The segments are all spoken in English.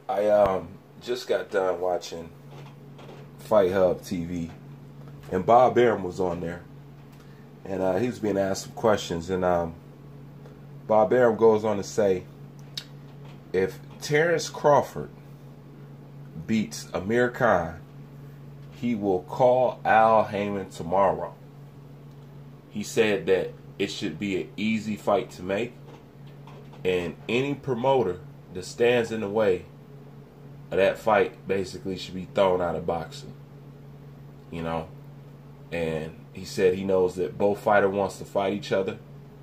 I just got done watching Fight Hub TV, and Bob Arum was on there, and he was being asked some questions, and Bob Arum goes on to say, if Terence Crawford beats Amir Khan, he will call Al Haymon tomorrow. He said that it should be an easy fight to make, and any promoter that stands in the way of that fight basically should be thrown out of boxing. You know? And he said he knows that both fighters wants to fight each other,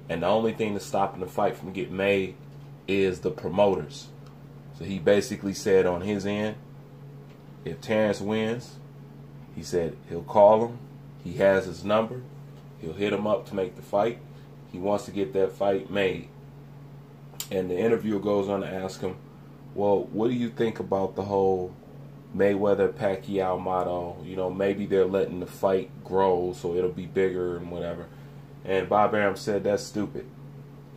and the only thing that's stopping the fight from getting made is the promoters. So he basically said on his end, if Terence wins, he said he'll call him. He has his number. He'll hit him up to make the fight. He wants to get that fight made. And the interviewer goes on to ask him, well, what do you think about the whole Mayweather-Pacquiao motto? You know, maybe they're letting the fight grow so it'll be bigger and whatever. And Bob Arum said that's stupid.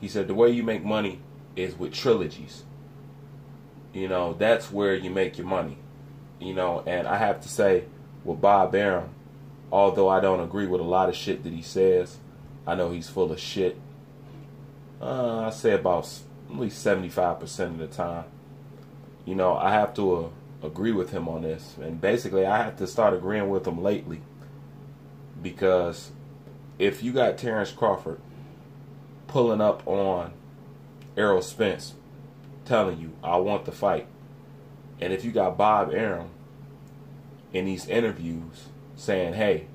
He said the way you make money is with trilogies. You know, that's where you make your money. You know, and I have to say, with Bob Arum, although I don't agree with a lot of shit that he says, I know he's full of shit. I say about at least 75% of the time. You know, I have to agree with him on this. And basically, I have to start agreeing with him lately. Because if you got Terence Crawford pulling up on Errol Spence telling you, I want the fight. And if you got Bob Arum in these interviews saying, hey,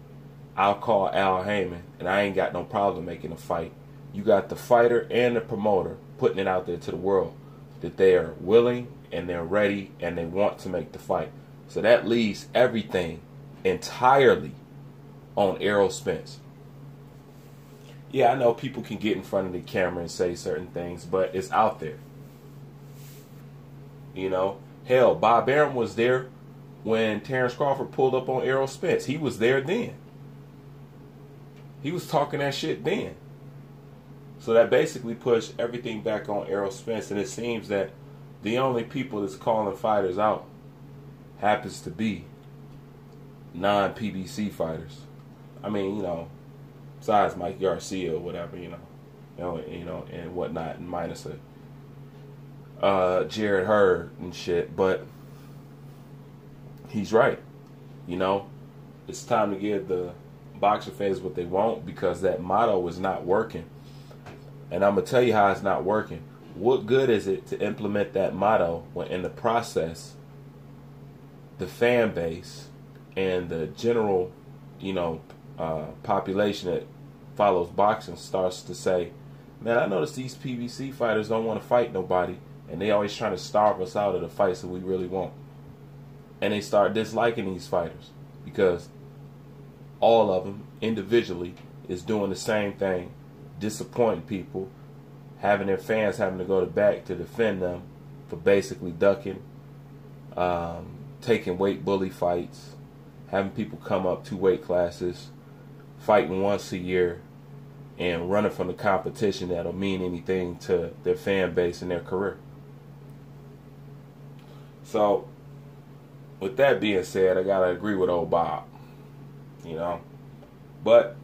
I'll call Al Haymon and I ain't got no problem making a fight. You got the fighter and the promoter putting it out there to the world that they are willing and they're ready and they want to make the fight. So that leaves everything entirely on Errol Spence. Yeah, I know people can get in front of the camera and say certain things, but it's out there. You know, hell, Bob Arum was there when Terence Crawford pulled up on Errol Spence. He was there then. He was talking that shit then. So that basically pushed everything back on Errol Spence, and it seems that the only people that's calling fighters out happens to be non-PBC fighters. I mean, you know, besides Mike Garcia or whatever, you know, and whatnot, and minus Jared Hurd and shit. But he's right. You know, it's time to give the boxer fans what they want, because that motto is not working. And I'm going to tell you how it's not working. What good is it to implement that motto when in the process the fan base and the general, you know, population that follows boxing starts to say, man, I notice these PBC fighters don't want to fight nobody, and they always trying to starve us out of the fights that we really want. And they start disliking these fighters because all of them individually is doing the same thing, disappointing people, having their fans having to go to back to defend them for basically ducking, taking weight bully fights, having people come up 2 weight classes, fighting once a year, and running from the competition that'll mean anything to their fan base and their career. So, with that being said, I gotta agree with old Bob. You know, but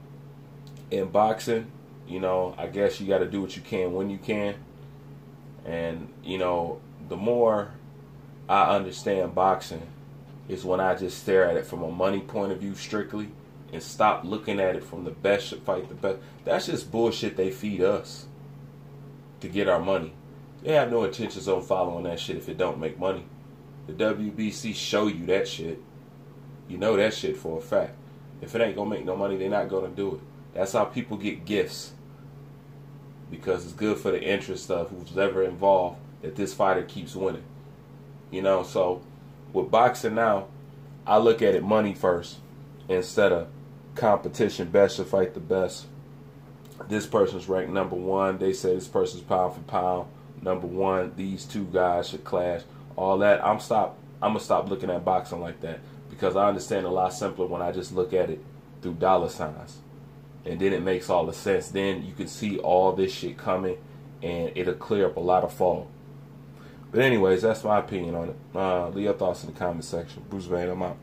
in boxing, you know, I guess you got to do what you can when you can. And, you know, the more I understand boxing is when I just stare at it from a money point of view strictly and stop looking at it from the best should fight the best. That's just bullshit they feed us to get our money. They have no intentions on following that shit if it don't make money. The WBC show you that shit. You know that shit for a fact. If it ain't gonna make no money, they're not gonna do it. That's how people get gifts. Because it's good for the interest of who's ever involved that this fighter keeps winning. You know, so with boxing now, I look at it money first instead of competition. Best should fight the best. This person's ranked number 1. They say this person's pound for pound number 1. These 2 guys should clash. All that. I'm gonna stop looking at boxing like that, because I understand a lot simpler when I just look at it through dollar signs. And then it makes all the sense. Then you can see all this shit coming, and it'll clear up a lot of fog. But anyways, that's my opinion on it. Leave your thoughts in the comment section. Bruce Wayne, I'm out.